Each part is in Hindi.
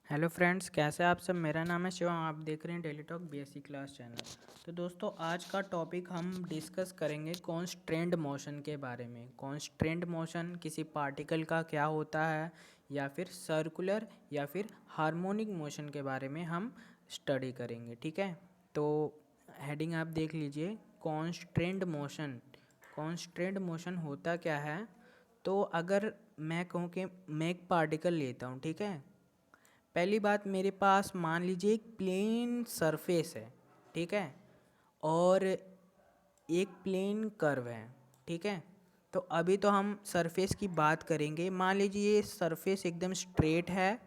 हेलो फ्रेंड्स, कैसे आप सब। मेरा नाम है शिवम, आप देख रहे हैं daily talk BSc class channel. तो दोस्तों, आज का टॉपिक हम डिस्कस करेंगे कॉन्स्ट्रेंट मोशन के बारे में। कॉन्स्ट्रेंट मोशन किसी पार्टिकल का क्या होता है, या फिर सर्कुलर या फिर हार्मोनिक मोशन के बारे में हम स्टडी करेंगे। ठीक है, तो हेडिंग आप देख लीजिए, कॉन्स्ट्रेंट मोशन। कॉन्स्ट्रेंट मोशन होता क्या है। तो अगर मैं कहूँ कि मैं एक पार्टिकल लेता हूँ, ठीक है। पहली बात, मेरे पास मान लीजिए एक प्लेन सरफेस है, ठीक है, और एक प्लेन कर्व है, ठीक है। तो अभी तो हम सरफेस की बात करेंगे। मान लीजिए ये सरफेस एकदम स्ट्रेट है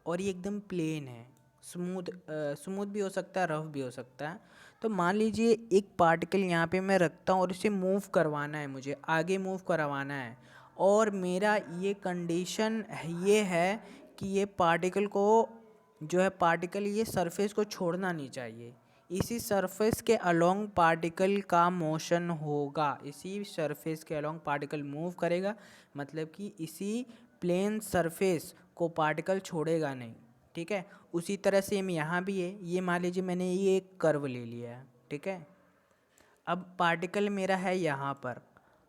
और ये एकदम प्लेन है। स्मूथ भी हो सकता है, रफ भी हो सकता है। तो मान लीजिए एक पार्टिकल यहाँ पे मैं रखता हूँ और इसे मूव करवाना है, मुझे आगे मूव करवाना है। और मेरा ये कंडीशन ये है कि ये पार्टिकल को जो है पार्टिकल ये सरफेस को छोड़ना नहीं चाहिए। इसी सरफेस के अलोंग पार्टिकल का मोशन होगा, इसी सरफेस के अलोंग पार्टिकल मूव करेगा, मतलब कि इसी प्लेन सरफेस को पार्टिकल छोड़ेगा नहीं। ठीक है, उसी तरह सेम यहाँ भी है। ये मान लीजिए मैंने ये एक कर्व ले लिया है, ठीक है। अब पार्टिकल मेरा है यहाँ पर।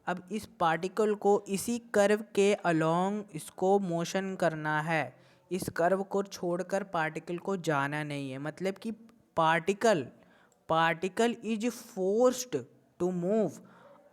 अब इस पार्टिकल को इसी कर्व के अलोंग इसको मोशन करना है। इस कर्व को छोड़कर पार्टिकल को जाना नहीं है, मतलब कि particle particle is forced to move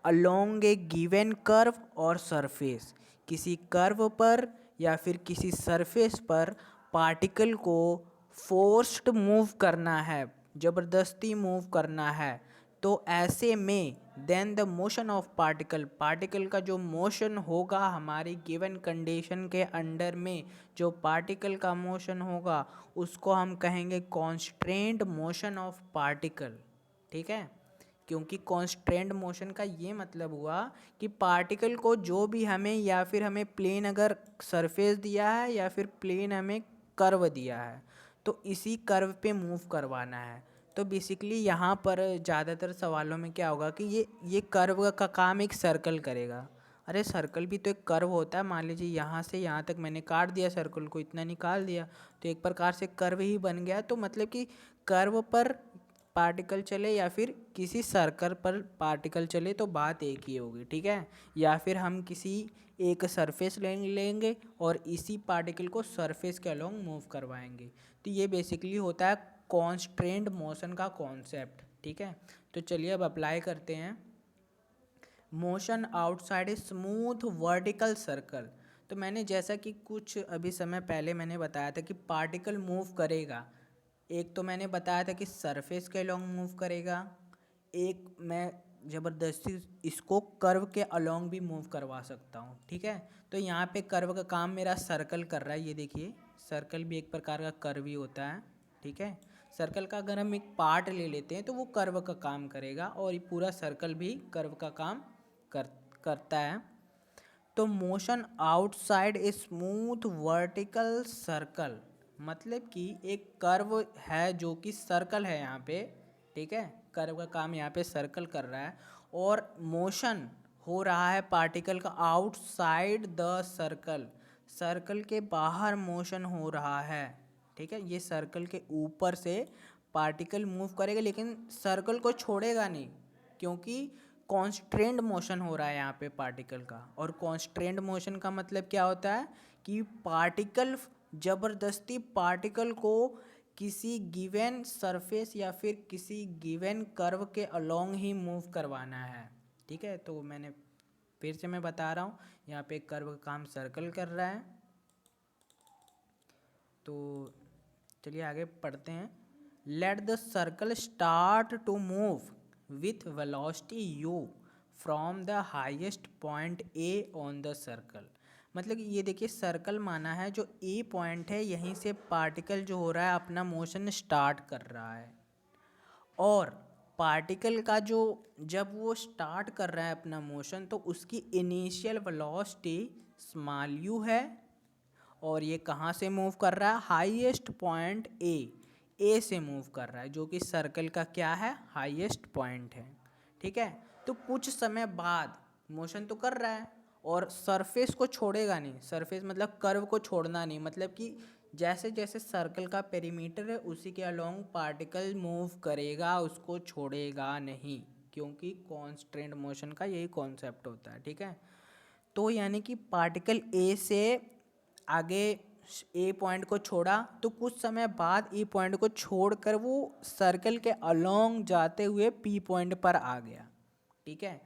along a given curve और सरफेस। किसी कर्व पर या फिर किसी सरफेस पर पार्टिकल को फोर्स्ड मूव करना है, ज़बरदस्ती मूव करना है। तो ऐसे में then the motion of particle, particle का जो मोशन होगा हमारी गिवन कंडीशन के अंडर में, जो पार्टिकल का मोशन होगा उसको हम कहेंगे कॉन्स्ट्रेंट मोशन ऑफ पार्टिकल। ठीक है, क्योंकि कॉन्स्ट्रेंट मोशन का ये मतलब हुआ कि पार्टिकल को जो भी हमें, या फिर हमें प्लेन अगर सरफेस दिया है या फिर प्लेन हमें कर्व दिया है, तो इसी कर्व पे मूव करवाना है। तो बेसिकली यहाँ पर ज़्यादातर सवालों में क्या होगा कि ये कर्व का काम एक सर्कल करेगा। अरे सर्कल भी तो एक कर्व होता है। मान लीजिए यहाँ से यहाँ तक मैंने काट दिया, सर्कल को इतना निकाल दिया, तो एक प्रकार से कर्व ही बन गया। तो मतलब कि कर्व पर पार्टिकल चले या फिर किसी सर्कल पर पार्टिकल चले तो बात एक ही होगी। ठीक है, या फिर हम किसी एक सरफेस लेंगे और इसी पार्टिकल को सरफेस के अलोंग मूव करवाएंगे। तो ये बेसिकली होता है कॉन्स्ट्रेंट मोशन का कॉन्सेप्ट। ठीक है, तो चलिए अब अप्लाई करते हैं। Motion outside a smooth vertical circle. तो मैंने जैसा कि कुछ अभी समय पहले मैंने बताया था कि पार्टिकल मूव करेगा। एक तो मैंने बताया था कि सरफेस के अलोंग मूव करेगा, एक मैं ज़बरदस्ती इसको कर्व के अलोंग भी मूव करवा सकता हूँ। ठीक है, तो यहाँ पे कर्व का काम मेरा सर्कल कर रहा है। ये देखिए, सर्कल भी एक प्रकार का कर्व ही होता है। ठीक है, सर्कल का अगर हम एक पार्ट ले लेते हैं तो वो कर्व का काम करेगा, और ये पूरा सर्कल भी कर्व का काम कर करता है। तो motion outside a smooth vertical circle, मतलब कि एक कर्व है जो कि सर्कल है यहाँ पे। ठीक है, कर्व का काम यहाँ पे सर्कल कर रहा है, और मोशन हो रहा है पार्टिकल का आउटसाइड द सर्कल, सर्कल के बाहर मोशन हो रहा है। ठीक है, ये सर्कल के ऊपर से पार्टिकल मूव करेगा लेकिन सर्कल को छोड़ेगा नहीं, क्योंकि कॉन्स्ट्रेंट मोशन हो रहा है यहाँ पे पार्टिकल का। और कॉन्स्ट्रेंट मोशन का मतलब क्या होता है कि पार्टिकल ज़बरदस्ती पार्टिकल को किसी गिवन सरफेस या फिर किसी गिवन कर्व के अलोंग ही मूव करवाना है। ठीक है, तो मैंने फिर से मैं बता रहा हूँ, यहाँ पे कर्व का काम सर्कल कर रहा है। तो चलिए आगे पढ़ते हैं। Let the circle start to move with velocity u from the highest point a on the circle. मतलब कि ये देखिए, सर्कल माना है जो a पॉइंट है, यहीं से पार्टिकल जो हो रहा है अपना मोशन स्टार्ट कर रहा है। और पार्टिकल का जो जब वो स्टार्ट कर रहा है अपना मोशन, तो उसकी इनिशियल वेलोसिटी स्मॉल u है, और ये कहाँ से मूव कर रहा है, हाईएस्ट पॉइंट ए से मूव कर रहा है, जो कि सर्कल का क्या है, हाईएस्ट पॉइंट है। ठीक है, तो कुछ समय बाद मोशन तो कर रहा है, और सरफेस को छोड़ेगा नहीं। सरफेस मतलब कर्व को छोड़ना नहीं, मतलब कि जैसे जैसे सर्कल का पेरीमीटर है उसी के अलोंग पार्टिकल मूव करेगा, उसको छोड़ेगा नहीं, क्योंकि कॉन्स्ट्रेंट मोशन का यही कॉन्सेप्ट होता है। ठीक है, तो यानी कि पार्टिकल ए से आगे ए पॉइंट को छोड़ा तो कुछ समय बाद ए पॉइंट को छोड़कर वो सर्कल के अलोंग जाते हुए पी पॉइंट पर आ गया। ठीक है,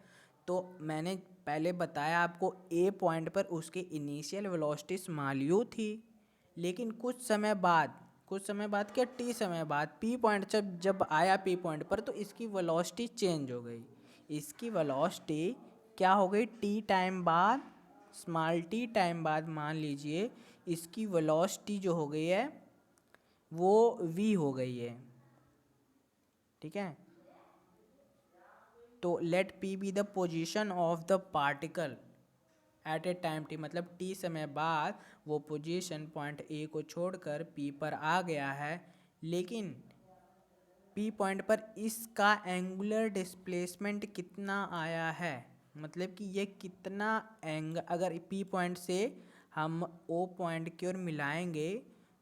तो मैंने पहले बताया आपको ए पॉइंट पर उसकी इनिशियल वेलोसिटी स्मॉल यू थी, लेकिन कुछ समय बाद क्या टी समय बाद पी पॉइंट जब आया पी पॉइंट पर तो इसकी वेलोसिटी चेंज हो गई। इसकी वेलोसिटी क्या हो गई, टी टाइम बाद, स्मॉल टी टाइम बाद मान लीजिए इसकी वेलोसिटी जो हो गई है वो v हो गई है। ठीक है, तो let p be the position of the particle at a time t, मतलब t समय बाद वो पोजीशन पॉइंट a को छोड़कर p पर आ गया है, लेकिन p पॉइंट पर इसका एंगुलर डिस्प्लेसमेंट कितना आया है, मतलब कि ये कितना अगर p पॉइंट से हम o पॉइंट की ओर मिलाएंगे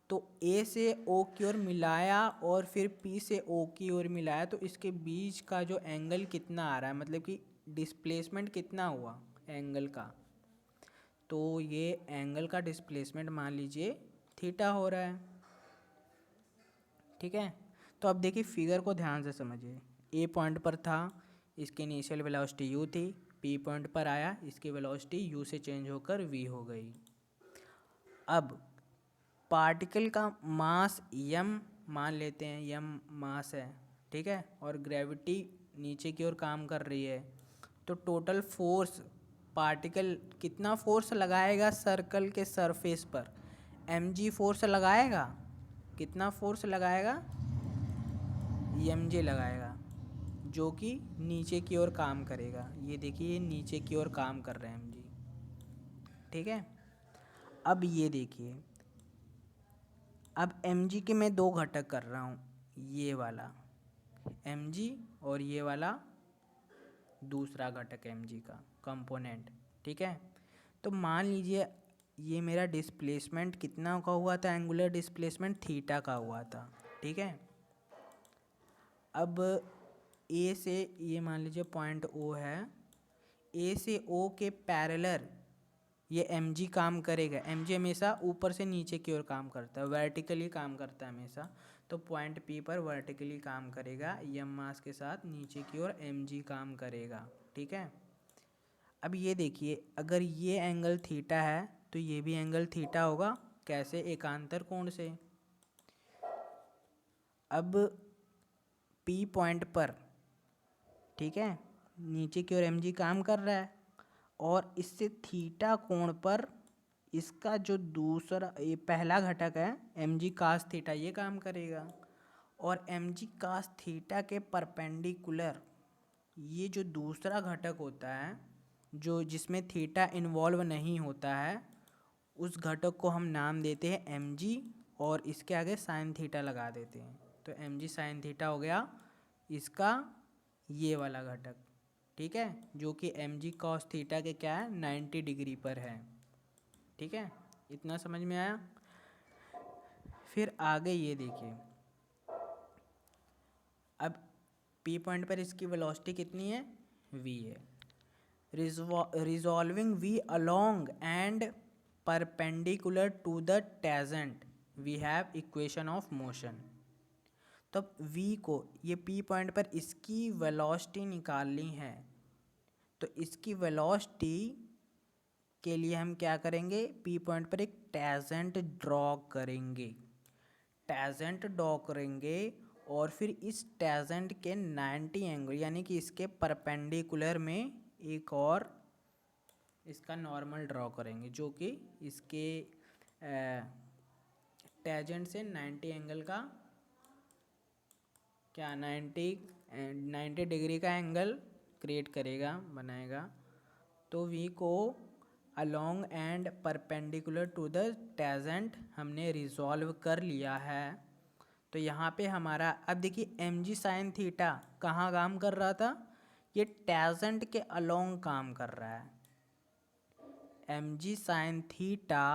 तो A से O की ओर मिलाया और फिर P से O की ओर मिलाया तो इसके बीच का जो एंगल कितना आ रहा है, मतलब कि डिस्प्लेसमेंट कितना हुआ एंगल का, तो ये एंगल का डिस्प्लेसमेंट मान लीजिए थीटा हो रहा है। ठीक है, तो अब देखिए फिगर को ध्यान से समझिए। ए पॉइंट पर था, इसकी इनिशियल वेलोसिटी u थी, P पॉइंट पर आया, इसकी वेलोसिटी u से चेंज होकर v हो गई। अब पार्टिकल का मास m मान लेते हैं, m मास है। ठीक है, और ग्रेविटी नीचे की ओर काम कर रही है, तो टोटल फोर्स पार्टिकल कितना फोर्स लगाएगा सर्कल के सरफेस पर, mg फोर्स लगाएगा। कितना फोर्स लगाएगा, mj लगाएगा, जो कि नीचे की ओर काम करेगा। ये देखिए नीचे की ओर काम कर रहे हैं mg। ठीक है, अब ये देखिए, अब mg के मैं दो घटक कर रहा हूँ, ये वाला mg और ये वाला दूसरा घटक mg का कंपोनेंट। ठीक है, तो मान लीजिए ये मेरा डिस्प्लेसमेंट कितना का हुआ था, एंगुलर डिस्प्लेसमेंट थीटा का हुआ था। ठीक है, अब ए से ये मान लीजिए पॉइंट ओ है, ए से ओ के पैरेलल ये mg काम करेगा। mg हमेशा ऊपर से नीचे की ओर काम करता है, वर्टिकली काम करता है हमेशा, तो पॉइंट P पर वर्टिकली काम करेगा, m मास के साथ नीचे की ओर mg काम करेगा। ठीक है, अब ये देखिए अगर ये एंगल थीटा है तो ये भी एंगल थीटा होगा, कैसे, एकांतर कोण से। अब P पॉइंट पर, ठीक है, नीचे की ओर mg काम कर रहा है और इससे थीटा कोण पर इसका जो दूसरा ये पहला घटक है mg कास थीटा ये काम करेगा, और mg कास थीटा के परपेंडिकुलर ये जो दूसरा घटक होता है जो जिसमें थीटा इन्वॉल्व नहीं होता है उस घटक को हम नाम देते हैं mg और इसके आगे साइन थीटा लगा देते हैं, तो mg साइन थीटा हो गया इसका ये वाला घटक। ठीक है, जो कि mg कॉस थीटा के क्या है 90 डिग्री पर है। ठीक है, इतना समझ में आया। फिर आगे ये देखिए, अब P पॉइंट पर इसकी वेलोसिटी कितनी है, v है। Resolving v along and perpendicular to the tangent we have equation of motion। तब v को ये P पॉइंट पर इसकी वेलोसिटी निकालनी है, तो इसकी वेलोसिटी के लिए हम क्या करेंगे, P पॉइंट पर एक टेंजेंट ड्रॉ करेंगे। टेंजेंट ड्रॉ करेंगे और फिर इस टेंजेंट के 90 एंगल यानी कि इसके परपेंडिकुलर में एक और इसका नॉर्मल ड्रॉ करेंगे, जो कि इसके टेंजेंट से 90 एंगल का क्या 90 डिग्री का एंगल क्रिएट करेगा, बनाएगा। तो v को along and perpendicular to the tangent हमने रिजॉल्व कर लिया है। तो यहाँ पे हमारा अब देखिए mg साइन थीटा कहाँ काम कर रहा था, ये टेंजेंट के अलोंग काम कर रहा है। एम जी साइन थीटा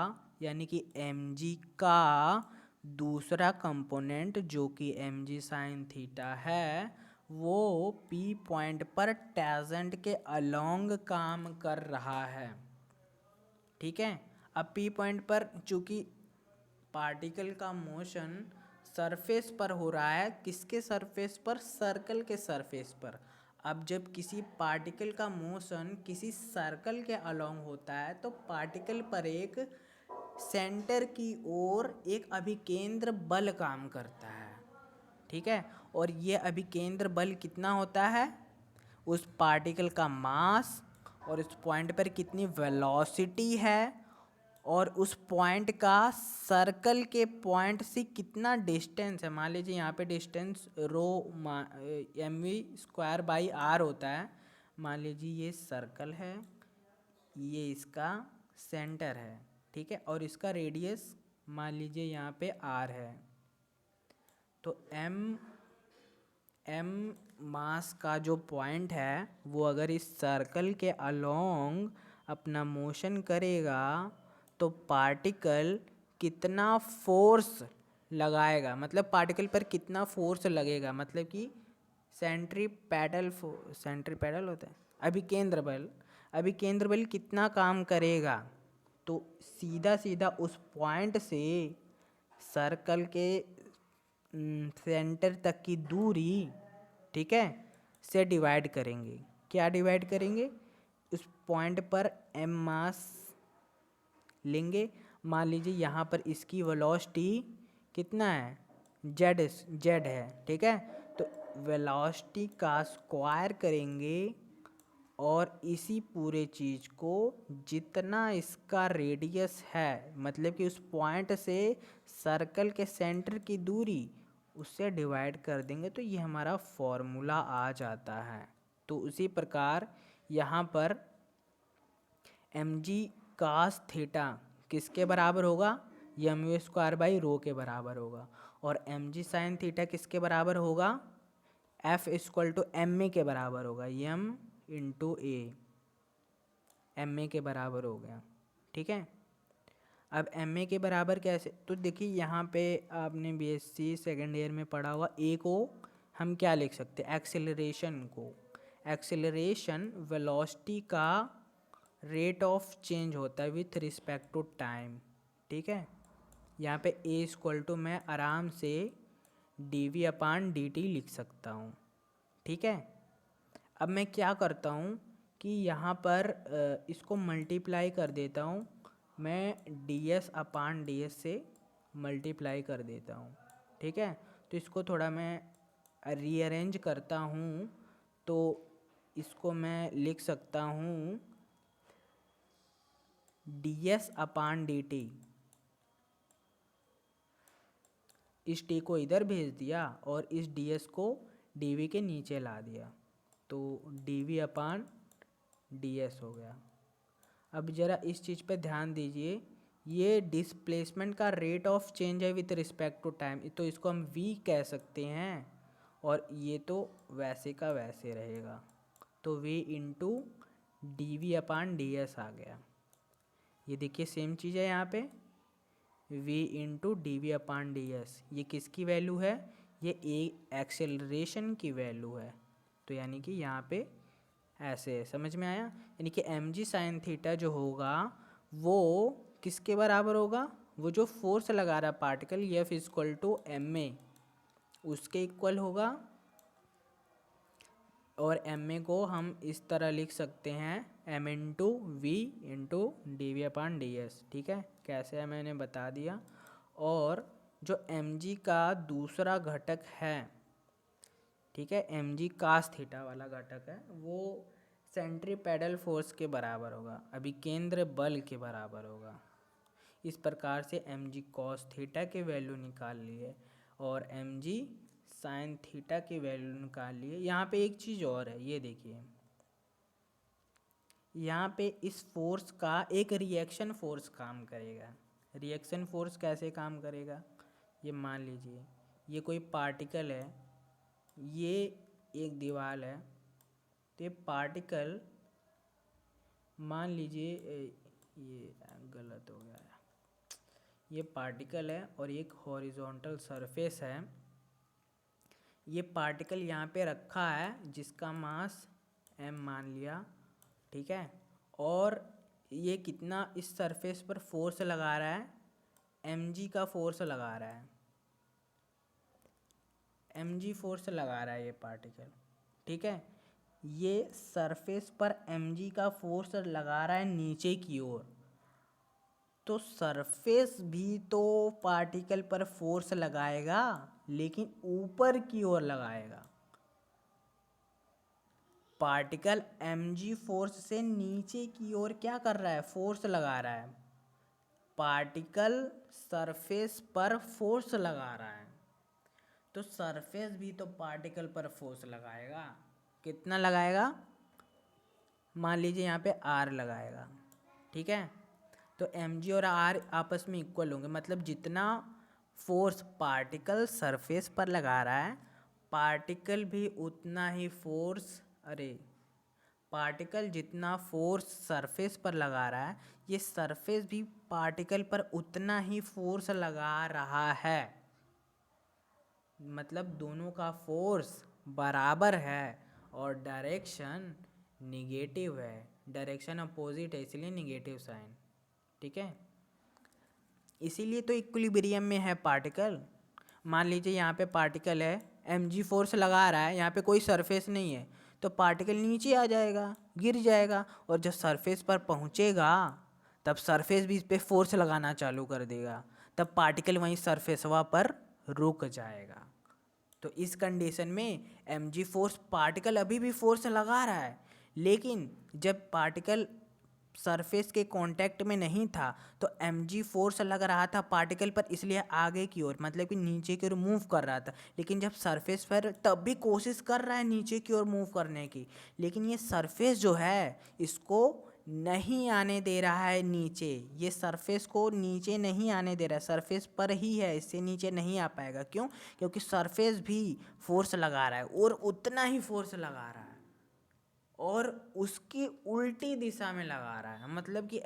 यानी कि एम जी का दूसरा कंपोनेंट जो कि एम जी साइन थीटा है वो पी पॉइंट पर टेंजेंट के अलोंग काम कर रहा है। ठीक है, अब पी पॉइंट पर चूंकि पार्टिकल का मोशन सरफेस पर हो रहा है, किसके सरफेस पर? सर्कल के सरफेस पर। अब जब किसी पार्टिकल का मोशन किसी सर्कल के अलोंग होता है तो पार्टिकल पर एक सेंटर की ओर एक अभिकेंद्र बल काम करता है। ठीक है, और ये अभिकेंद्र बल कितना होता है? उस पार्टिकल का मास और उस पॉइंट पर कितनी वेलोसिटी है और उस पॉइंट का सर्कल के पॉइंट से कितना डिस्टेंस है। मान लीजिए यहाँ पे distance rho M V square by R होता है। मान लीजिए ये सर्कल है, ये इसका सेंटर है। ठीक है, और इसका रेडियस मान लीजिए यहाँ पे आर है। तो एम मास का जो पॉइंट है वो अगर इस सर्कल के अलोंग अपना मोशन करेगा तो पार्टिकल कितना फोर्स लगाएगा, मतलब पार्टिकल पर कितना फोर्स लगेगा, मतलब कि सेंट्रीपेडल होता है, अभिकेंद्र बल कितना काम करेगा। तो सीधा सीधा उस पॉइंट से सर्कल के सेंटर तक की दूरी, ठीक है, से डिवाइड करेंगे। क्या डिवाइड करेंगे? उस पॉइंट पर एम मास लेंगे। मान लीजिए यहाँ पर इसकी वेलोसिटी कितना है? जेड है। ठीक है, तो वेलोसिटी का स्क्वायर करेंगे और इसी पूरे चीज़ को जितना इसका रेडियस है, मतलब कि उस पॉइंट से सर्कल के सेंटर की दूरी, उससे डिवाइड कर देंगे तो ये हमारा फॉर्मूला आ जाता है। तो उसी प्रकार यहाँ पर एम जी कास थीटा किसके बराबर होगा? M U square by rho के बराबर होगा। और एम जी साइन थीटा किसके बराबर होगा? F equal to M A के बराबर होगा। M into A, M A के बराबर हो गया। ठीक है, अब एम ए के बराबर कैसे? तो देखिए यहाँ पे आपने बीएससी सेकेंड ईयर में पढ़ा हुआ, ए को हम क्या लिख सकते हैं? एक्सेलरेशन को। एक्सेलरेशन वेलोसिटी का रेट ऑफ चेंज होता है विथ रिस्पेक्ट टू टाइम। ठीक है, यहाँ पे ए इक्वल टू मैं आराम से D V upon D T लिख सकता हूँ। ठीक है, अब मैं क्या करता हूँ कि यहाँ पर इसको मल्टीप्लाई कर देता हूँ। मैं डी एस अपान डी एस से मल्टीप्लाई कर देता हूँ। ठीक है, तो इसको थोड़ा मैं रीअरेंज करता हूँ तो इसको मैं लिख सकता हूँ डी एस अपान डी टी। इस टी को इधर भेज दिया और इस डी एस को डी वी के नीचे ला दिया, तो D V upon D S हो गया। अब ज़रा इस चीज़ पे ध्यान दीजिए, ये डिस्प्लेसमेंट का रेट ऑफ चेंज है विथ रिस्पेक्ट टू टाइम, तो इसको हम वी कह सकते हैं और ये तो वैसे का वैसे रहेगा। तो V into D V upon D S आ गया। ये देखिए सेम चीज़ है यहाँ पे, v into D V upon D S. ये किसकी वैल्यू है? ये एक्सेलरेशन की वैल्यू है। तो यानी कि यहाँ पे ऐसे समझ में आया, यानी कि एम जी साइन थीटा जो होगा वो किसके बराबर होगा? वो जो फोर्स लगा रहा particle F equal to M A, उसके इक्वल होगा। और एम ए को हम इस तरह लिख सकते हैं M into V into D V upon D S. ठीक है, कैसे है मैंने बता दिया। और जो एम जी का दूसरा घटक है, ठीक है, एम जी कास थीटा वाला घटक है, वो सेंट्रीपेडल फोर्स के बराबर होगा, अभिकेंद्र बल के बराबर होगा। इस प्रकार से एम जी कॉस थीटा की वैल्यू निकाल लिए और एम जी साइन थीटा की वैल्यू निकाल लिए। यहाँ पे एक चीज़ और है, ये देखिए, यहाँ पे इस फोर्स का एक रिएक्शन फोर्स काम करेगा। रिएक्शन फोर्स कैसे काम करेगा? ये मान लीजिए ये कोई पार्टिकल है, ये एक दीवार है, तो ये पार्टिकल मान लीजिए ये गलत हो गया है। ये पार्टिकल है और एक हॉरिजॉन्टल सरफेस है। ये पार्टिकल यहाँ पे रखा है जिसका मास m मान लिया, ठीक है। और ये कितना इस सरफेस पर फोर्स लगा रहा है, mg का फोर्स लगा रहा है, mg फोर्स लगा रहा है ये पार्टिकल, ठीक है। ये सरफेस पर mg का फोर्स लगा रहा है नीचे की ओर, तो सरफेस भी तो पार्टिकल पर फोर्स लगाएगा लेकिन ऊपर की ओर लगाएगा। पार्टिकल mg फोर्स से नीचे की ओर क्या कर रहा है, फोर्स लगा रहा है। पार्टिकल सरफेस पर फोर्स लगा रहा है, तो सरफेस भी तो पार्टिकल पर फोर्स लगाएगा। कितना लगाएगा, मान लीजिए यहाँ पे r लगाएगा, ठीक है। तो mg और r आपस में इक्वल होंगे, मतलब जितना फोर्स पार्टिकल सरफेस पर लगा रहा है, पार्टिकल भी उतना ही फोर्स, पार्टिकल जितना फोर्स सरफेस पर लगा रहा है, ये सरफेस भी पार्टिकल पर उतना ही फोर्स लगा रहा है। मतलब दोनों का फोर्स बराबर है और डायरेक्शन निगेटिव है, डायरेक्शन अपोजिट है, इसलिए निगेटिव साइन, ठीक है। इसीलिए तो इक्विलिब्रियम में है पार्टिकल। मान लीजिए यहाँ पे पार्टिकल है, mg फोर्स लगा रहा है, यहाँ पे कोई सरफेस नहीं है, तो पार्टिकल नीचे आ जाएगा, गिर जाएगा, और जब सरफेस पर पहुँचेगा तब सरफेस भी इस पर फोर्स लगाना चालू कर देगा, तब पार्टिकल वहीं सरफेसवा पर रुक जाएगा। तो इस कंडीशन में mg फोर्स, पार्टिकल अभी भी फोर्स लगा रहा है, लेकिन जब पार्टिकल सरफेस के कांटेक्ट में नहीं था तो mg फोर्स लग रहा था पार्टिकल पर, इसलिए आगे की ओर, मतलब कि नीचे की ओर मूव कर रहा था। लेकिन जब सरफेस पर, तब भी कोशिश कर रहा है नीचे की ओर मूव करने की, लेकिन ये सरफेस जो है इसको नहीं आने दे रहा है नीचे, ये सरफेस को नीचे नहीं आने दे रहा है, सरफेस पर ही है, इससे नीचे नहीं आ पाएगा। क्यों? क्योंकि सरफेस भी फोर्स लगा रहा है और उतना ही फोर्स लगा रहा है, और उसकी उल्टी दिशा में लगा रहा है। मतलब कि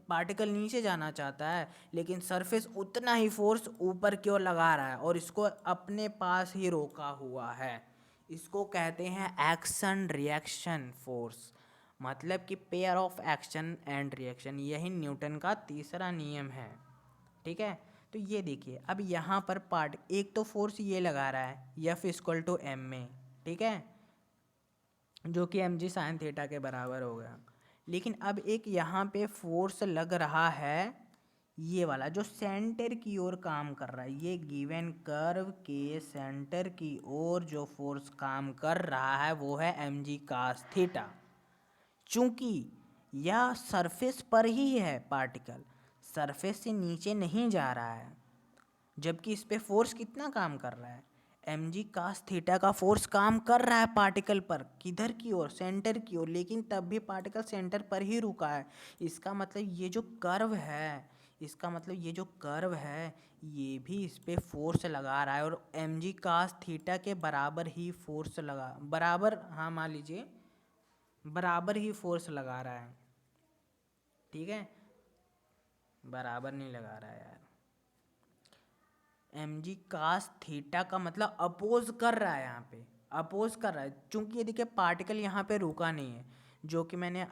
पार्टिकल नीचे जाना चाहता है लेकिन सरफेस उतना ही फोर्स ऊपर की ओर लगा रहा है और इसको अपने पास ही रोका हुआ है। इसको कहते हैं एक्शन रिएक्शन फोर्स, मतलब कि pair of action and reaction. यही न्यूटन का तीसरा नियम है, ठीक है। तो ये देखिए, अब यहाँ पर एक तो फोर्स ये लगा रहा है F इक्वल टू एम में, ठीक है, जो कि mg साइन थीटा के बराबर हो गया। लेकिन अब एक यहाँ पे फोर्स लग रहा है, ये वाला जो सेंटर की ओर काम कर रहा है, ये गिवन कर्व के सेंटर की ओर जो फोर्स काम कर रहा है वो है mg cos थीटा। चूंकि यह सरफेस पर ही है, पार्टिकल सरफेस से नीचे नहीं जा रहा है, जबकि इस पे फोर्स कितना काम कर रहा है, mg cos थीटा का फोर्स काम कर रहा है पार्टिकल पर, किधर की ओर, सेंटर की ओर, लेकिन तब भी पार्टिकल सेंटर पर ही रुका है। इसका मतलब ये जो कर्व है, इसका मतलब ये जो कर्व है ये भी इस पे फोर्स लगा रहा है, और mg cos थीटा के बराबर ही फोर्स लगा, बराबर, हाँ मान लीजिए बराबर ही फोर्स लगा रहा है, ठीक है। बराबर नहीं लगा रहा है यार, mg cos थीटा का मतलब अपोज कर रहा है, यहाँ पे अपोज कर रहा है। चूंकि ये देखिए पार्टिकल यहाँ पे रुका नहीं है, जो कि मैंने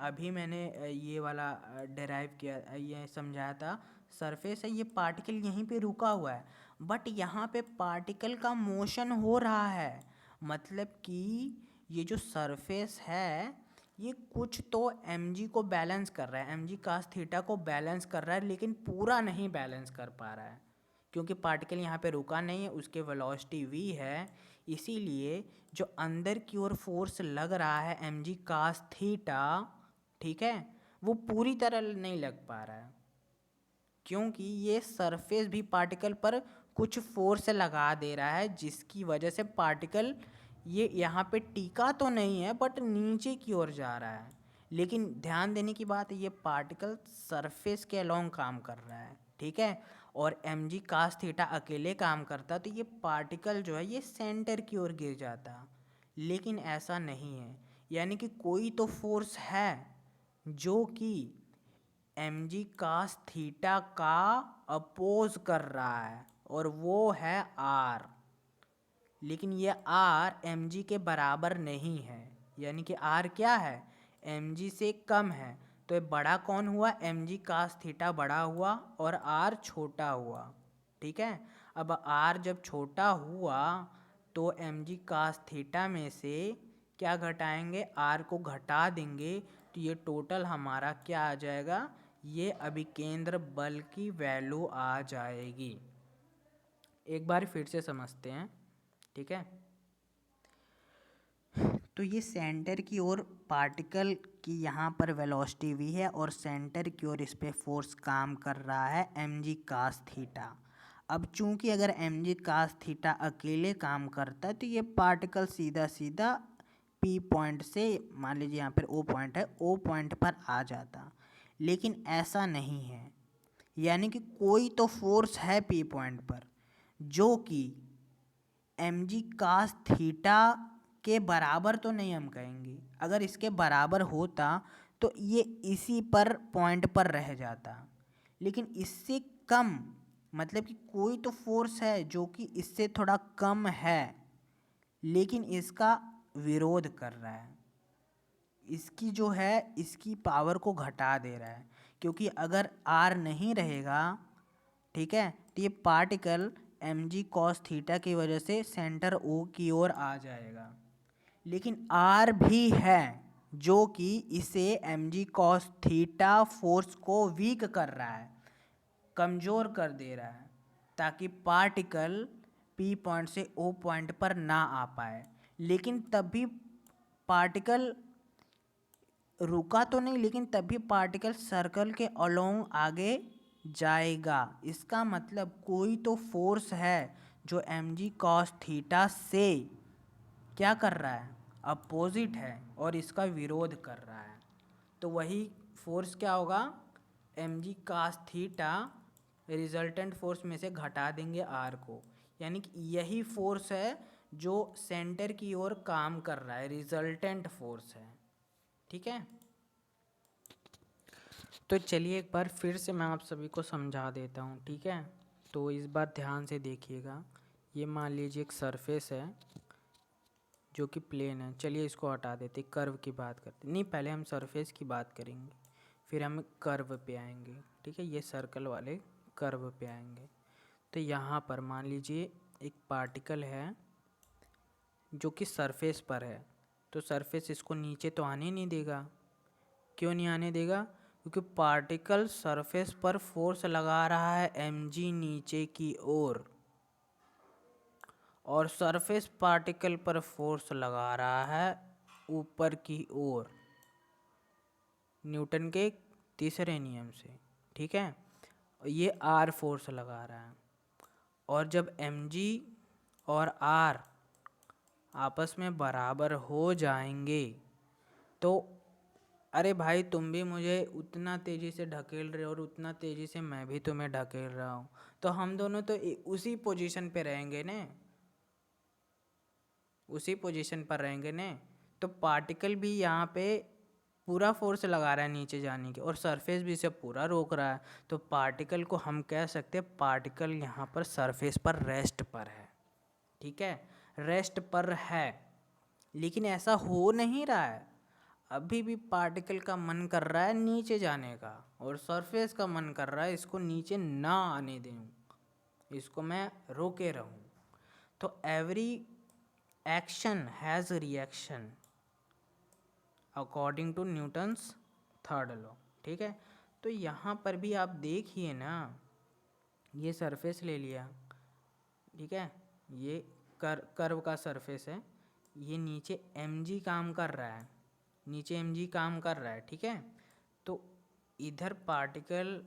ये वाला डेराइव किया, ये समझाया था। सरफेस है, ये पार्टिकल यहीं पे रुका हुआ है, बट यहाँ पे पार्टिकल का मोशन हो रहा है, मतलब कि ये जो सरफेस है ये कुछ तो mg को बैलेंस कर रहा है, mg cos थीटा को बैलेंस कर रहा है, लेकिन पूरा नहीं बैलेंस कर पा रहा है, क्योंकि पार्टिकल यहाँ पे रुका नहीं है, उसके वेलोसिटी v है। इसीलिए जो अंदर की ओर फोर्स लग रहा है mg cos थीटा, ठीक है, वो पूरी तरह नहीं लग पा रहा है, क्योंकि ये सरफेस भी पार्टिकल पर कुछ फोर्स लगा दे रहा है, जिसकी वजह से पार्टिकल ये यहाँ पे टिका तो नहीं है बट नीचे की ओर जा रहा है। लेकिन ध्यान देने की बात है, ये पार्टिकल सरफेस के अलोंग काम कर रहा है, ठीक है, और mg cos थीटा अकेले काम करता तो ये पार्टिकल जो है ये सेंटर की ओर गिर जाता, लेकिन ऐसा नहीं है। यानी कि कोई तो फोर्स है जो कि एम जी कास थीटा का अपोज कर रहा है और वो है आर। लेकिन ये आर एम जी के बराबर नहीं है, यानी कि आर क्या है, एम जी से कम है। तो ये बड़ा कौन हुआ, एम जी कास थीटा बड़ा हुआ और आर छोटा हुआ। ठीक है, अब आर जब छोटा हुआ तो एम जी कास थीटा में से क्या घटाएंगे, आर को घटा देंगे, तो ये टोटल हमारा क्या आ जाएगा, ये अभिकेंद्र बल की वैल्यू आ जाएगी। एक बार फिर से समझते हैं। ठीक है, तो ये सेंटर की ओर पार्टिकल की यहाँ पर वेलोसिटी v है और सेंटर की ओर इस पे फोर्स काम कर रहा है एम जी कास थीटा। अब चूंकि अगर एम जी कास थीटा अकेले काम करता है तो ये पार्टिकल सीधा सीधा P पॉइंट से, मान लीजिए यहाँ पर O पॉइंट है, O पॉइंट पर आ जाता। लेकिन ऐसा नहीं है, यानी कि कोई तो फोर्स है P पॉइंट पर जो कि एम जी कास थीटा के बराबर तो नहीं हम कहेंगे, अगर इसके बराबर होता तो ये इसी पर पॉइंट पर रह जाता। लेकिन इससे कम, मतलब कि कोई तो फोर्स है जो कि इससे थोड़ा कम है लेकिन इसका विरोध कर रहा है, इसकी जो है इसकी पावर को घटा दे रहा है। क्योंकि अगर आर नहीं रहेगा, ठीक है, तो ये particle M G cos theta की वजह से सेंटर ओ की ओर आ जाएगा। लेकिन आर भी है जो कि इसे M G cos theta force को वीक कर रहा है, कमज़ोर कर दे रहा है, ताकि पार्टिकल पी पॉइंट से ओ पॉइंट पर ना आ पाए। लेकिन तब भी पार्टिकल रुका तो नहीं, लेकिन तभी पार्टिकल सर्कल के अलोंग आगे जाएगा। इसका मतलब कोई तो फोर्स है जो एम जी कॉस थीटा से क्या कर रहा है, अपोजिट है और इसका विरोध कर रहा है। तो वही फोर्स क्या होगा, M G cos theta resultant force में से घटा देंगे आर को, यानी कि यही फोर्स है जो सेंटर की ओर काम कर रहा है, रिजल्टेंट फोर्स है। ठीक है, तो चलिए एक बार फिर से मैं आप सभी को समझा देता हूँ। ठीक है, तो इस बार ध्यान से देखिएगा। ये मान लीजिए एक सरफेस है जो कि प्लेन है, चलिए इसको हटा देते, कर्व की बात करते, नहीं पहले हम सरफेस की बात करेंगे फिर हम कर्व पे आएंगे। ठीक है, ये सर्कल वाले कर्व पे आएंगे। तो यहाँ पर मान लीजिए एक पार्टिकल है जो कि सरफेस पर है, तो सरफेस इसको नीचे तो आने नहीं देगा। क्यों नहीं आने देगा, क्योंकि पार्टिकल सरफेस पर फोर्स लगा रहा है mg नीचे की ओर और सरफेस पार्टिकल पर फोर्स लगा रहा है ऊपर की ओर, न्यूटन के तीसरे नियम से। ठीक है, ये r फोर्स लगा रहा है और जब mg और r आपस में बराबर हो जाएंगे तो अरे भाई तुम भी मुझे उतना तेज़ी से ढकेल रहे हो और उतना तेज़ी से मैं भी तुम्हें ढकेल रहा हूँ, तो हम दोनों तो उसी पोजीशन पे रहेंगे ने, उसी पोजीशन पर रहेंगे ने। तो पार्टिकल भी यहाँ पे पूरा फोर्स लगा रहा है नीचे जाने की और सरफेस भी इसे पूरा रोक रहा है। तो पार्टिकल को हम कह सकते हैं पार्टिकल यहाँ पर सरफेस पर रेस्ट पर है। ठीक है, रेस्ट पर है, लेकिन ऐसा हो नहीं रहा है। अभी भी पार्टिकल का मन कर रहा है नीचे जाने का और सरफेस का मन कर रहा है इसको नीचे ना आने दूँ, इसको मैं रोके रहूँ। तो every action has reaction according to Newton's third law. ठीक है, तो यहाँ पर भी आप देखिए ना, ये सरफेस ले लिया, ठीक है, ये कर्व का सरफेस है, ये नीचे mg काम कर रहा है, नीचे mg काम कर रहा है। ठीक है, तो इधर पार्टिकल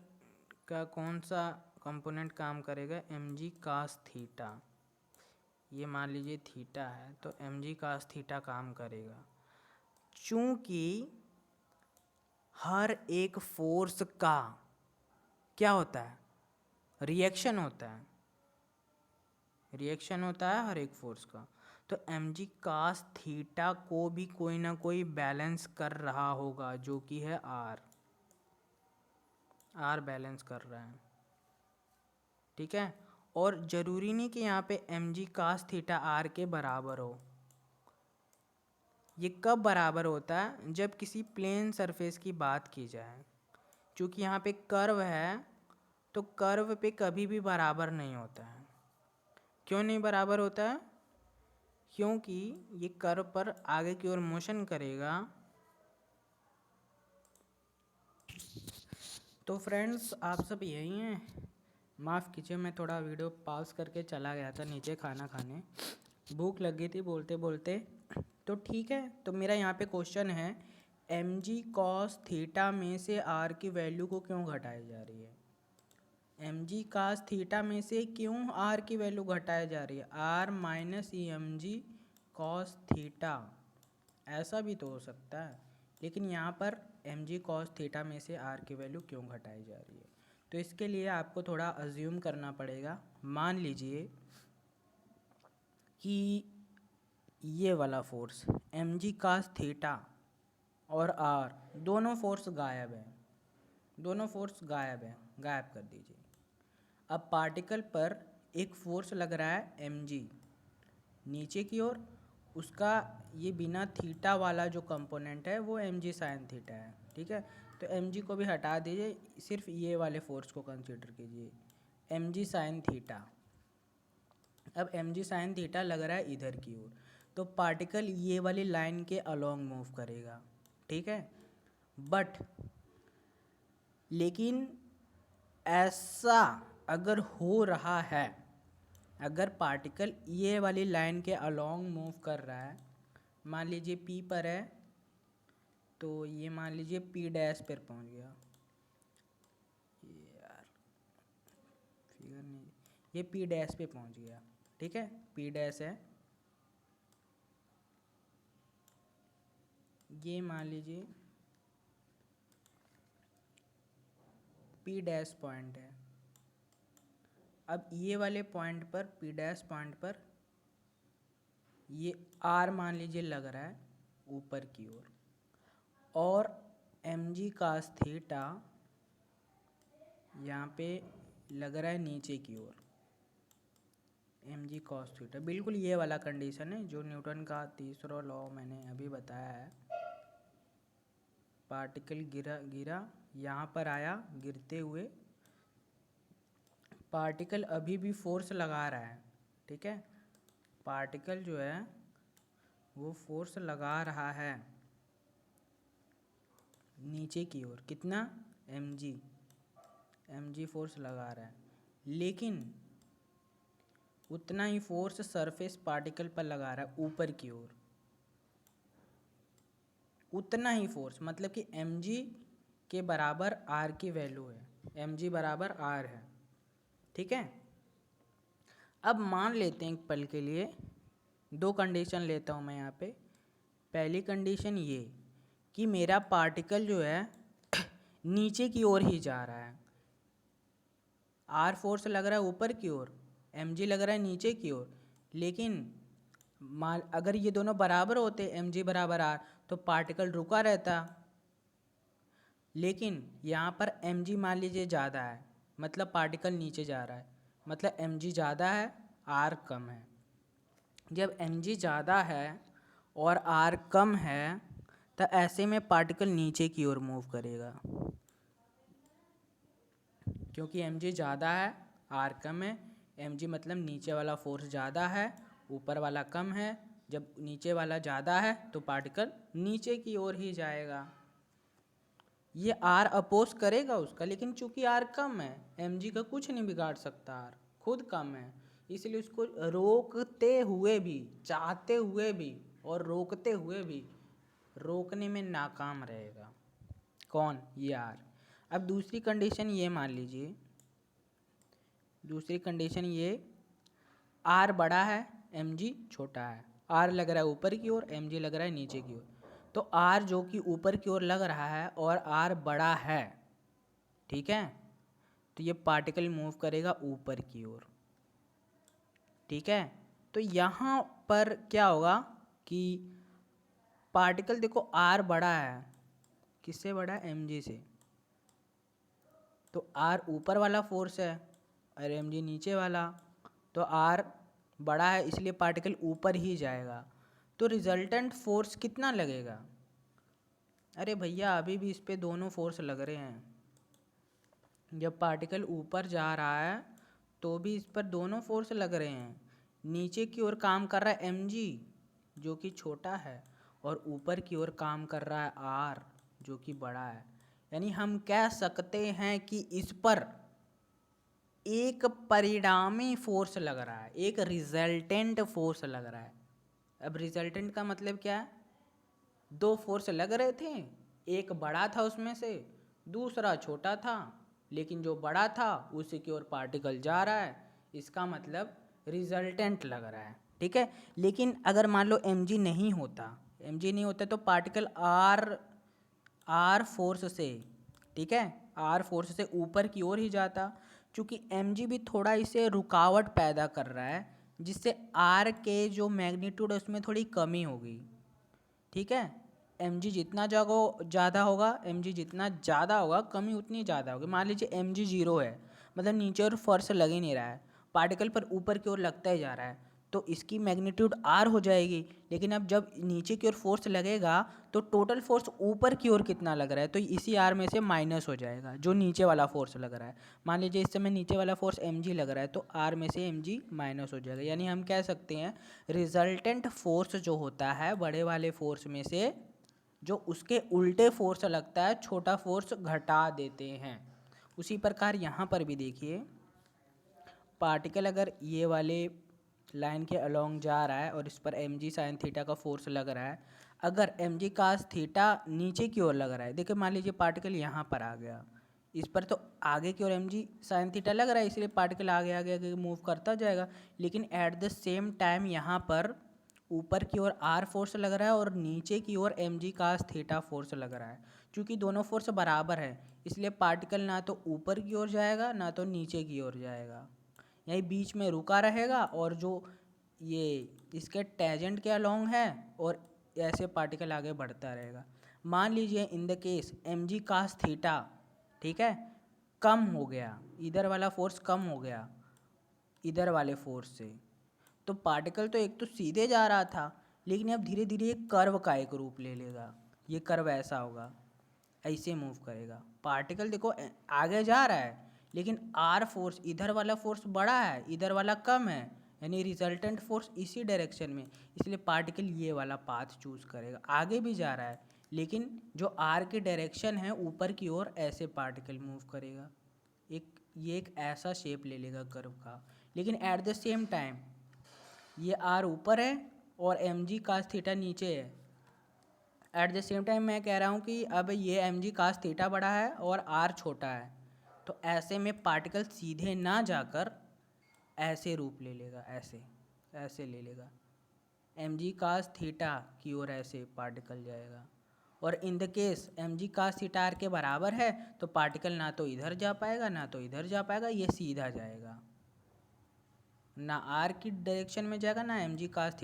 का कौन सा कंपोनेंट काम करेगा, mg कास थीटा, ये मान लीजिए थीटा है तो mg कास थीटा काम करेगा। चूंकि हर एक फोर्स का क्या होता है, रिएक्शन होता है, रिएक्शन होता है हर एक फोर्स का, तो mg कास थीटा को भी कोई ना कोई बैलेंस कर रहा होगा जो कि है r। आर बैलेंस कर रहा है, ठीक है। और ज़रूरी नहीं कि यहाँ पे M G cos theta R के बराबर हो। ये कब बराबर होता है? जब किसी प्लेन सरफेस की बात की जाए। क्योंकि यहाँ पे कर्व है, तो कर्व पे कभी भी बराबर नहीं होता है। क्यों नहीं बराबर होता है? क्योंकि ये कर्व पर आगे की ओर मोशन करेगा। तो फ्रेंड्स, आप सब यही हैं? माफ़ कीजिए, मैं थोड़ा वीडियो पॉज करके चला गया था नीचे खाना खाने, भूख लग गई थी बोलते बोलते। तो ठीक है, तो मेरा यहाँ पे क्वेश्चन है, एम जी कॉस थीटा में से आर की वैल्यू को क्यों घटाई जा रही है? एम जी कास थीटा में से क्यों आर की वैल्यू घटाई जा रही है? R minus E M G cos theta, ऐसा भी तो हो सकता है। लेकिन यहाँ पर एम जी कॉस थीटा में से आर की वैल्यू क्यों घटाई जा रही है? तो इसके लिए आपको थोड़ा अज्यूम करना पड़ेगा। मान लीजिए कि ये वाला force M G cos theta और आर दोनों फोर्स गायब हैं, दोनों फोर्स गायब हैं, गायब कर दीजिए। अब पार्टिकल पर एक फोर्स लग रहा है एम जी नीचे की ओर, उसका ये बिना थीटा वाला जो कंपोनेंट है वो एम जी साइन थीटा है, ठीक है। तो एम जी को भी हटा दीजिए, सिर्फ ये वाले फोर्स को कंसीडर कीजिए, एम जी साइन थीटा। अब एम जी साइन थीटा लग रहा है इधर की ओर, तो पार्टिकल ये वाली लाइन के अलोंग मूव करेगा, ठीक है। बट लेकिन ऐसा अगर हो रहा है, अगर पार्टिकल ये वाली लाइन के अलोंग मूव कर रहा है, मान लीजिए पी पर है, तो ये मान लीजिए पी डैश पर पहुंच गया, ये यार फिगर नहीं, ये पी डैश पे पहुंच गया, ठीक है। पी डैश है, ये मान लीजिए पी डैश पॉइंट है। अब ये वाले पॉइंट पर, पी डैश पॉइंट पर ये आर मान लीजिए लग रहा है ऊपर की ओर, और एम जी कास थीटा यहाँ पे लग रहा है नीचे की ओर, एम जी कॉस थीटा। बिल्कुल ये वाला कंडीशन है जो न्यूटन का तीसरा लॉ मैंने अभी बताया है। पार्टिकल गिरा गिरा यहाँ पर आया, गिरते हुए पार्टिकल अभी भी फोर्स लगा रहा है, ठीक है। पार्टिकल जो है वो फोर्स लगा रहा है नीचे की ओर, कितना? एम जी फोर्स लगा रहा है, लेकिन उतना ही फोर्स सरफेस पार्टिकल पर लगा रहा है ऊपर की ओर, उतना ही फोर्स, मतलब कि एम जी के बराबर आर की वैल्यू है, एम जी बराबर आर है, ठीक है। अब मान लेते हैं एक पल के लिए, दो कंडीशन लेता हूँ मैं यहाँ पे। पहली कंडीशन ये कि मेरा पार्टिकल जो है नीचे की ओर ही जा रहा है, आर फोर्स लग रहा है ऊपर की ओर, एम जी लग रहा है नीचे की ओर, लेकिन मान अगर ये दोनों बराबर होते एम जी बराबर आर, तो पार्टिकल रुका रहता। लेकिन यहाँ पर एम जी मान लीजिए ज़्यादा है, मतलब पार्टिकल नीचे जा रहा है, मतलब एम जी ज़्यादा है आर कम है। जब एम जी ज़्यादा है और आर कम है, तो ऐसे में पार्टिकल नीचे की ओर मूव करेगा, क्योंकि एम जी ज़्यादा है आर कम है। एम जी मतलब नीचे वाला फोर्स ज़्यादा है, ऊपर वाला कम है। जब नीचे वाला ज़्यादा है तो पार्टिकल नीचे की ओर ही जाएगा। ये आर अपोज करेगा उसका, लेकिन चूंकि आर कम है, एम जी का कुछ नहीं बिगाड़ सकता, आर खुद कम है, इसलिए उसको रोकते हुए भी, चाहते हुए भी और रोकते हुए भी रोकने में नाकाम रहेगा। कौन? ये आर। अब दूसरी कंडीशन ये मान लीजिए, दूसरी कंडीशन ये, आर बड़ा है एम जी छोटा है, आर लग रहा है ऊपर की ओर, एम जी लग रहा है नीचे की ओर। तो आर जो कि ऊपर की ओर लग रहा है और आर बड़ा है, ठीक है, तो ये पार्टिकल मूव करेगा ऊपर की ओर, ठीक है। तो यहाँ पर क्या होगा कि पार्टिकल देखो आर बड़ा है, किससे बड़ा है? एम जी से। तो आर ऊपर वाला फोर्स है और एम जी नीचे वाला, तो आर बड़ा है इसलिए पार्टिकल ऊपर ही जाएगा। तो रिजल्टेंट फोर्स कितना लगेगा? अरे भैया अभी भी इस पे दोनों फोर्स लग रहे हैं। जब पार्टिकल ऊपर जा रहा है तो भी इस पर दोनों फोर्स लग रहे हैं। नीचे की ओर काम कर रहा है एम जी जो कि छोटा है, और ऊपर की ओर काम कर रहा है आर जो कि बड़ा है। यानी हम कह सकते हैं कि इस पर एक परिणामी फोर्स लग रहा है, एक रिजल्टेंट फोर्स लग रहा है। अब रिजल्टेंट का मतलब क्या है? दो फोर्स लग रहे थे, एक बड़ा था उसमें से, दूसरा छोटा था, लेकिन जो बड़ा था उसी की ओर पार्टिकल जा रहा है, इसका मतलब रिजल्टेंट लग रहा है। ठीक है, लेकिन अगर मान लो mg नहीं होता, mg नहीं होता तो पार्टिकल आर फोर्स से, ठीक है, आर फोर्स से ऊपर की ओर ही जाता। चूँकि mg भी थोड़ा इसे रुकावट पैदा कर रहा है, जिससे आर के जो मैग्नीट्यूड है उसमें थोड़ी कमी होगी। ठीक है, mg जितना ज़्यादा होगा, mg जितना ज़्यादा होगा कमी उतनी ज़्यादा होगी। मान लीजिए mg 0 है, मतलब नीचे और फोर्स लग ही नहीं रहा है, पार्टिकल पर ऊपर की ओर लगता ही जा रहा है, तो इसकी मैग्नीट्यूड r हो जाएगी। लेकिन अब जब नीचे की ओर फोर्स लगेगा तो टोटल फोर्स ऊपर की ओर कितना लग रहा है, तो इसी r में से माइनस हो जाएगा जो नीचे वाला फोर्स लग रहा है। मान लीजिए इस समय नीचे वाला फोर्स mg लग रहा है, तो r में से mg माइनस हो जाएगा। यानी हम कह सकते हैं रिजल्टेंट फोर्स जो होता है बड़े वाले फोर्स में से जो उसके उल्टे फोर्स लगता है, छोटा फोर्स घटा देते हैं। उसी प्रकार यहाँ पर भी देखिए, पार्टिकल अगर ये वाले लाइन के अलोंग जा रहा है और इस पर mg साइन थीटा का फोर्स लग रहा है, अगर mg कास थीटा नीचे की ओर लग रहा है, देखिए मान लीजिए पार्टिकल यहाँ पर आ गया, इस पर तो आगे की ओर mg साइन थीटा लग रहा है, इसलिए पार्टिकल आगे आगे आगे मूव करता जाएगा। लेकिन एट द सेम टाइम यहाँ पर ऊपर की ओर आर फोर्स लग रहा है और नीचे की ओर mg कास थीटा फोर्स लग रहा है। क्योंकि दोनों फोर्स बराबर है, इसलिए पार्टिकल ना तो ऊपर की ओर जाएगा ना तो नीचे की ओर जाएगा, यही बीच में रुका रहेगा। और जो ये इसके टेंजेंट के अलोंग है और ऐसे पार्टिकल आगे बढ़ता रहेगा। मान लीजिए in the case mg cos theta, ठीक है, कम हो गया, इधर वाला फोर्स कम हो गया इधर वाले फोर्स से, तो पार्टिकल तो एक तो सीधे जा रहा था, लेकिन अब धीरे धीरे एक कर्व का एक रूप ले लेगा। ये कर्व ऐसा होगा, ऐसे मूव करेगा पार्टिकल। देखो आगे जा रहा है, लेकिन आर फोर्स, इधर वाला फोर्स बड़ा है इधर वाला कम है, यानी रिजल्टेंट फोर्स इसी डायरेक्शन में, इसलिए पार्टिकल ये वाला पाथ चूज करेगा। आगे भी जा रहा है, लेकिन जो आर की डायरेक्शन है ऊपर की ओर, ऐसे पार्टिकल मूव करेगा। ये एक ऐसा शेप ले लेगा कर्व का। लेकिन एट द सेम टाइम ये आर ऊपर है और mg कास थीटा नीचे है। एट द सेम टाइम मैं कह रहा हूँ कि अब ये mg कास थीटा बड़ा है और r छोटा है, तो ऐसे में पार्टिकल सीधे ना जाकर ऐसे रूप ले लेगा, ऐसे ले लेगा, mg कास थीटा की ओर ऐसे पार्टिकल जाएगा। और in the case mg cos theta r के बराबर है, तो पार्टिकल ना तो इधर जा पाएगा ना तो इधर जा पाएगा, ये सीधा जाएगा, ना r की डायरेक्शन में जाएगा ना mg कास